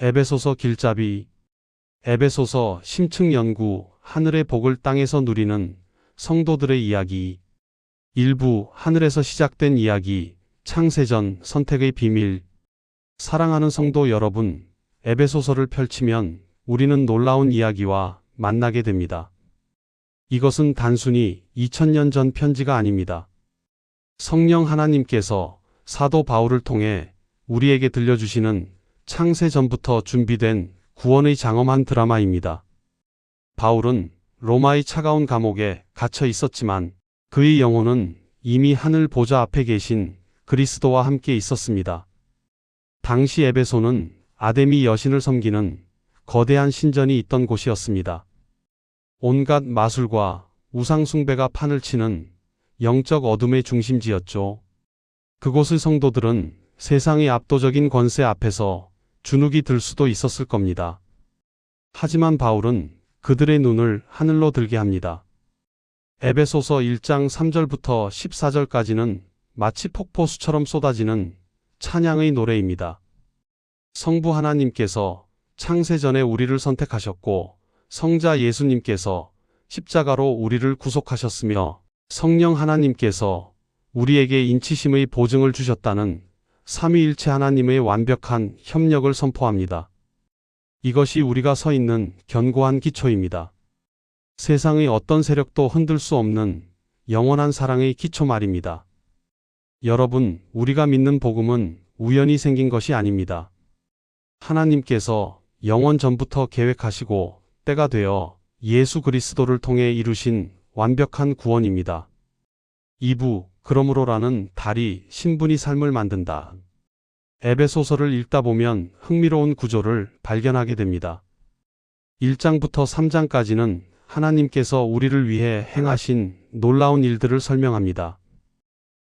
에베소서 길잡이. 에베소서 심층 연구, 하늘의 복을 땅에서 누리는 성도들의 이야기. 일부 하늘에서 시작된 이야기, 창세전 선택의 비밀. 사랑하는 성도 여러분, 에베소서를 펼치면 우리는 놀라운 이야기와 만나게 됩니다. 이것은 단순히 2000년 전 편지가 아닙니다. 성령 하나님께서 사도 바울을 통해 우리에게 들려주시는 창세전부터 준비된 구원의 장엄한 드라마입니다. 바울은 로마의 차가운 감옥에 갇혀 있었지만 그의 영혼은 이미 하늘 보좌 앞에 계신 그리스도와 함께 있었습니다. 당시 에베소는 아데미 여신을 섬기는 거대한 신전이 있던 곳이었습니다. 온갖 마술과 우상숭배가 판을 치는 영적 어둠의 중심지였죠. 그곳의 성도들은 세상의 압도적인 권세 앞에서 주눅이 들 수도 있었을 겁니다. 하지만 바울은 그들의 눈을 하늘로 들게 합니다. 에베소서 1장 3절부터 14절까지는 마치 폭포수처럼 쏟아지는 찬양의 노래입니다. 성부 하나님께서 창세전에 우리를 선택하셨고 성자 예수님께서 십자가로 우리를 구속하셨으며 성령 하나님께서 우리에게 인치심의 보증을 주셨다는 삼위일체 하나님의 완벽한 협력을 선포합니다. 이것이 우리가 서 있는 견고한 기초입니다. 세상의 어떤 세력도 흔들 수 없는 영원한 사랑의 기초 말입니다. 여러분, 우리가 믿는 복음은 우연히 생긴 것이 아닙니다. 하나님께서 영원 전부터 계획하시고 때가 되어 예수 그리스도를 통해 이루신 완벽한 구원입니다. 2부 그러므로라는 달이 신분이 삶을 만든다. 에베소서를 읽다 보면 흥미로운 구조를 발견하게 됩니다. 1장부터 3장까지는 하나님께서 우리를 위해 행하신 놀라운 일들을 설명합니다.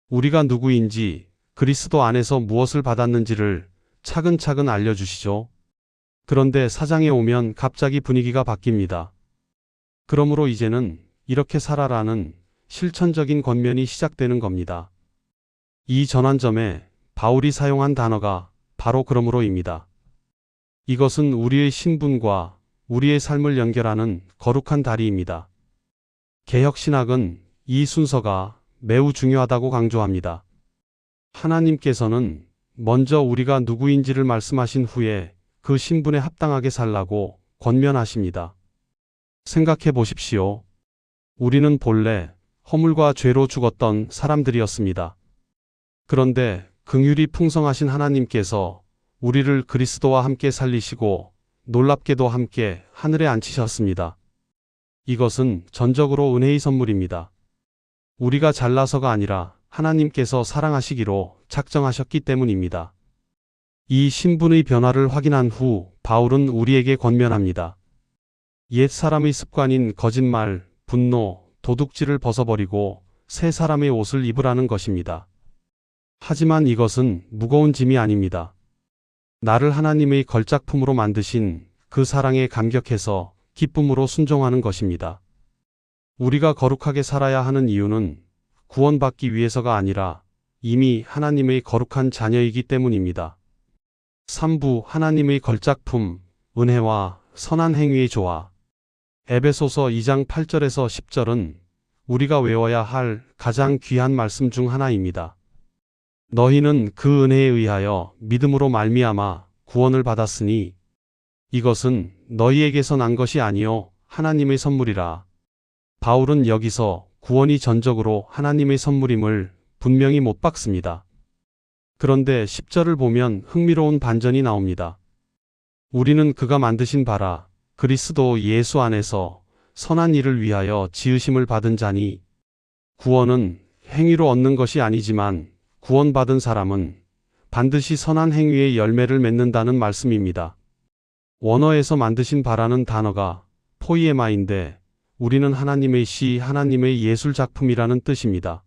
우리가 누구인지, 그리스도 안에서 무엇을 받았는지를 차근차근 알려주시죠. 그런데 4장에 오면 갑자기 분위기가 바뀝니다. 그러므로 이제는 이렇게 살아라는 실천적인 권면이 시작되는 겁니다. 이 전환점에 바울이 사용한 단어가 바로 그러므로입니다. 이것은 우리의 신분과 우리의 삶을 연결하는 거룩한 다리입니다. 개혁신학은 이 순서가 매우 중요하다고 강조합니다. 하나님께서는 먼저 우리가 누구인지를 말씀하신 후에 그 신분에 합당하게 살라고 권면하십니다. 생각해 보십시오. 우리는 본래 허물과 죄로 죽었던 사람들이었습니다. 그런데 긍휼이 풍성하신 하나님께서 우리를 그리스도와 함께 살리시고 놀랍게도 함께 하늘에 앉히셨습니다. 이것은 전적으로 은혜의 선물입니다. 우리가 잘나서가 아니라 하나님께서 사랑하시기로 작정하셨기 때문입니다. 이 신분의 변화를 확인한 후 바울은 우리에게 권면합니다. 옛 사람의 습관인 거짓말, 분노, 도둑질을 벗어버리고 새 사람의 옷을 입으라는 것입니다. 하지만 이것은 무거운 짐이 아닙니다. 나를 하나님의 걸작품으로 만드신 그 사랑에 감격해서 기쁨으로 순종하는 것입니다. 우리가 거룩하게 살아야 하는 이유는 구원받기 위해서가 아니라 이미 하나님의 거룩한 자녀이기 때문입니다. 3부 하나님의 걸작품, 은혜와 선한 행위의 조화. 에베소서 2장 8절에서 10절은 우리가 외워야 할 가장 귀한 말씀 중 하나입니다. 너희는 그 은혜에 의하여 믿음으로 말미암아 구원을 받았으니 이것은 너희에게서 난 것이 아니요 하나님의 선물이라. 바울은 여기서 구원이 전적으로 하나님의 선물임을 분명히 못 박습니다. 그런데 10절을 보면 흥미로운 반전이 나옵니다. 우리는 그가 만드신 바라 그리스도 예수 안에서 선한 일을 위하여 지으심을 받은 자니 구원은 행위로 얻는 것이 아니지만 구원받은 사람은 반드시 선한 행위의 열매를 맺는다는 말씀입니다. 원어에서 만드신 바라는 단어가 포이에마인데 우리는 하나님의 시, 하나님의 예술 작품이라는 뜻입니다.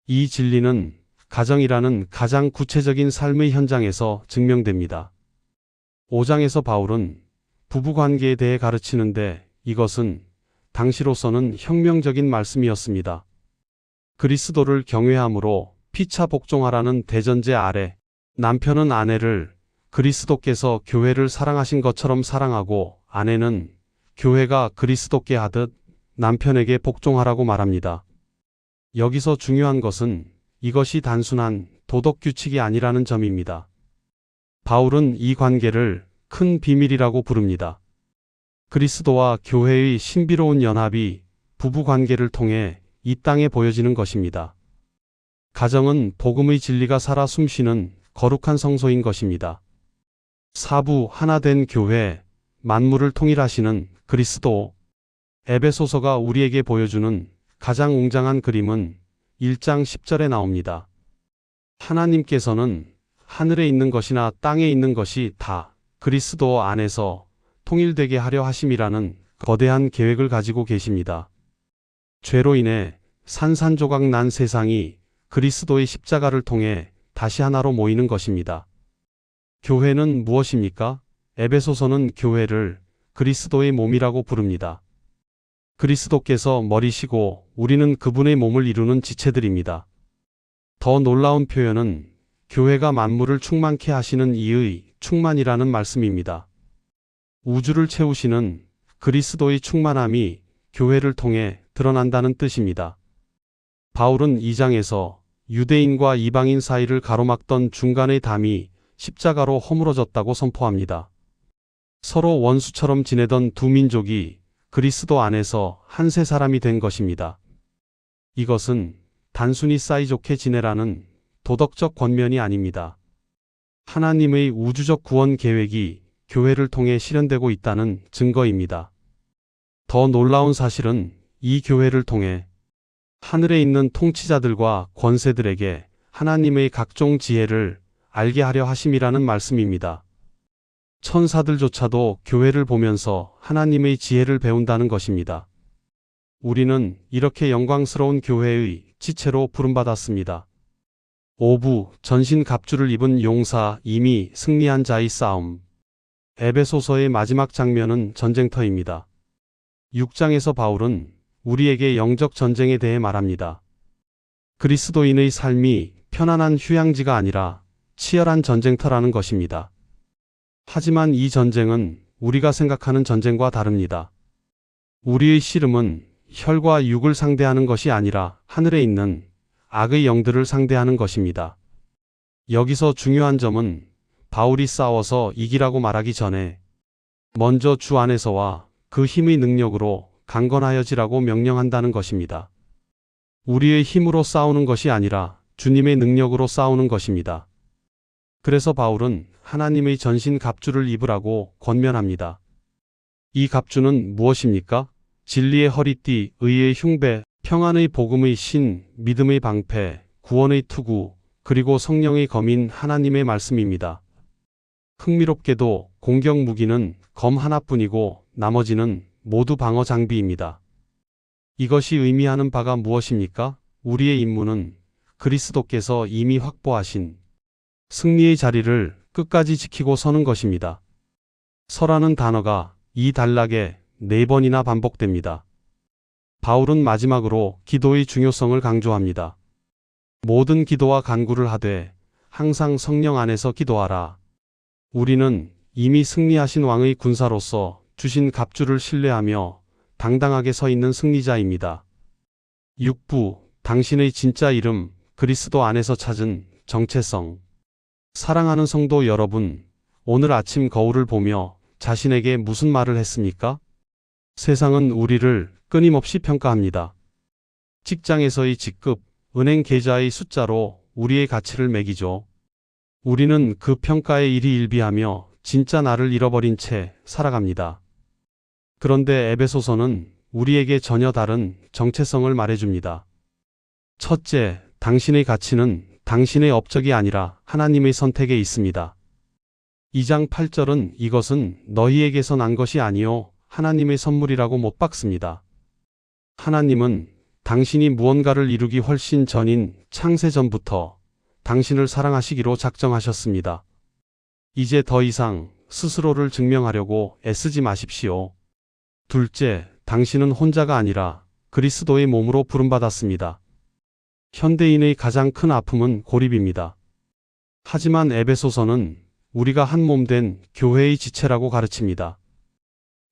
이 진리는 가정이라는 가장 구체적인 삶의 현장에서 증명됩니다. 5장에서 바울은 부부관계에 대해 가르치는데 이것은 당시로서는 혁명적인 말씀이었습니다. 그리스도를 경외함으로 피차 복종하라는 대전제 아래 남편은 아내를 그리스도께서 교회를 사랑하신 것처럼 사랑하고 아내는 교회가 그리스도께 하듯 남편에게 복종하라고 말합니다. 여기서 중요한 것은 이것이 단순한 도덕 규칙이 아니라는 점입니다. 바울은 이 관계를 큰 비밀이라고 부릅니다. 그리스도와 교회의 신비로운 연합이 부부 관계를 통해 이 땅에 보여지는 것입니다. 가정은 복음의 진리가 살아 숨쉬는 거룩한 성소인 것입니다. 사부 하나 된 교회, 만물을 통일하시는 그리스도. 에베소서가 우리에게 보여주는 가장 웅장한 그림은 1장 10절에 나옵니다. 하나님께서는 하늘에 있는 것이나 땅에 있는 것이 다 그리스도 안에서 통일되게 하려 하심이라는 거대한 계획을 가지고 계십니다. 죄로 인해 산산조각 난 세상이 그리스도의 십자가를 통해 다시 하나로 모이는 것입니다. 교회는 무엇입니까? 에베소서는 교회를 그리스도의 몸이라고 부릅니다. 그리스도께서 머리시고 우리는 그분의 몸을 이루는 지체들입니다. 더 놀라운 표현은 교회가 만물을 충만케 하시는 이의 충만이라는 말씀입니다. 우주를 채우시는 그리스도의 충만함이 교회를 통해 드러난다는 뜻입니다. 바울은 2장에서 유대인과 이방인 사이를 가로막던 중간의 담이 십자가로 허물어졌다고 선포합니다. 서로 원수처럼 지내던 두 민족이 그리스도 안에서 한 세 사람이 된 것입니다. 이것은 단순히 사이좋게 지내라는 도덕적 권면이 아닙니다. 하나님의 우주적 구원 계획이 교회를 통해 실현되고 있다는 증거입니다. 더 놀라운 사실은 이 교회를 통해 하늘에 있는 통치자들과 권세들에게 하나님의 각종 지혜를 알게 하려 하심이라는 말씀입니다. 천사들조차도 교회를 보면서 하나님의 지혜를 배운다는 것입니다. 우리는 이렇게 영광스러운 교회의 지체로 부름받았습니다. 5부 전신 갑주를 입은 용사, 이미 승리한 자의 싸움. 에베소서의 마지막 장면은 전쟁터입니다. 6장에서 바울은 우리에게 영적 전쟁에 대해 말합니다. 그리스도인의 삶이 편안한 휴양지가 아니라 치열한 전쟁터라는 것입니다. 하지만 이 전쟁은 우리가 생각하는 전쟁과 다릅니다. 우리의 씨름은 혈과 육을 상대하는 것이 아니라 하늘에 있는 악의 영들을 상대하는 것입니다. 여기서 중요한 점은 바울이 싸워서 이기라고 말하기 전에 먼저 주 안에서와 그 힘의 능력으로 강건하여지라고 명령한다는 것입니다. 우리의 힘으로 싸우는 것이 아니라 주님의 능력으로 싸우는 것입니다. 그래서 바울은 하나님의 전신 갑주를 입으라고 권면합니다. 이 갑주는 무엇입니까? 진리의 허리띠, 의의 흉배, 평안의 복음의 신, 믿음의 방패, 구원의 투구, 그리고 성령의 검인 하나님의 말씀입니다. 흥미롭게도 공격 무기는 검 하나뿐이고 나머지는 모두 방어 장비입니다. 이것이 의미하는 바가 무엇입니까? 우리의 임무는 그리스도께서 이미 확보하신 승리의 자리를 끝까지 지키고 서는 것입니다. 서라는 단어가 이 단락에 4번이나 반복됩니다. 바울은 마지막으로 기도의 중요성을 강조합니다. 모든 기도와 간구를 하되 항상 성령 안에서 기도하라. 우리는 이미 승리하신 왕의 군사로서 주신 갑주를 신뢰하며 당당하게 서 있는 승리자입니다. 6부 당신의 진짜 이름 그리스도 안에서 찾은 정체성. 사랑하는 성도 여러분, 오늘 아침 거울을 보며 자신에게 무슨 말을 했습니까? 세상은 우리를 끊임없이 평가합니다. 직장에서의 직급, 은행 계좌의 숫자로 우리의 가치를 매기죠. 우리는 그 평가에 일희일비하며 진짜 나를 잃어버린 채 살아갑니다. 그런데 에베소서는 우리에게 전혀 다른 정체성을 말해줍니다. 첫째, 당신의 가치는 당신의 업적이 아니라 하나님의 선택에 있습니다. 2장 8절은 이것은 너희에게서 난 것이 아니요 하나님의 선물이라고 못 박습니다. 하나님은 당신이 무언가를 이루기 훨씬 전인 창세 전부터 당신을 사랑하시기로 작정하셨습니다. 이제 더 이상 스스로를 증명하려고 애쓰지 마십시오. 둘째, 당신은 혼자가 아니라 그리스도의 몸으로 부름받았습니다. 현대인의 가장 큰 아픔은 고립입니다. 하지만 에베소서는 우리가 한 몸 된 교회의 지체라고 가르칩니다.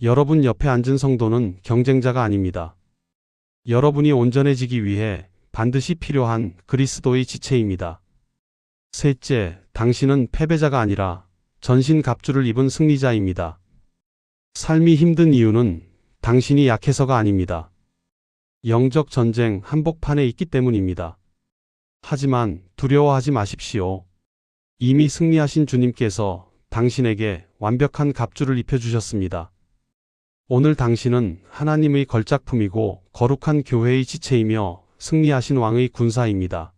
여러분 옆에 앉은 성도는 경쟁자가 아닙니다. 여러분이 온전해지기 위해 반드시 필요한 그리스도의 지체입니다. 셋째, 당신은 패배자가 아니라 전신 갑주를 입은 승리자입니다. 삶이 힘든 이유는 당신이 약해서가 아닙니다. 영적 전쟁 한복판에 있기 때문입니다. 하지만 두려워하지 마십시오. 이미 승리하신 주님께서 당신에게 완벽한 갑주를 입혀주셨습니다. 오늘 당신은 하나님의 걸작품이고 거룩한 교회의 지체이며 승리하신 왕의 군사입니다.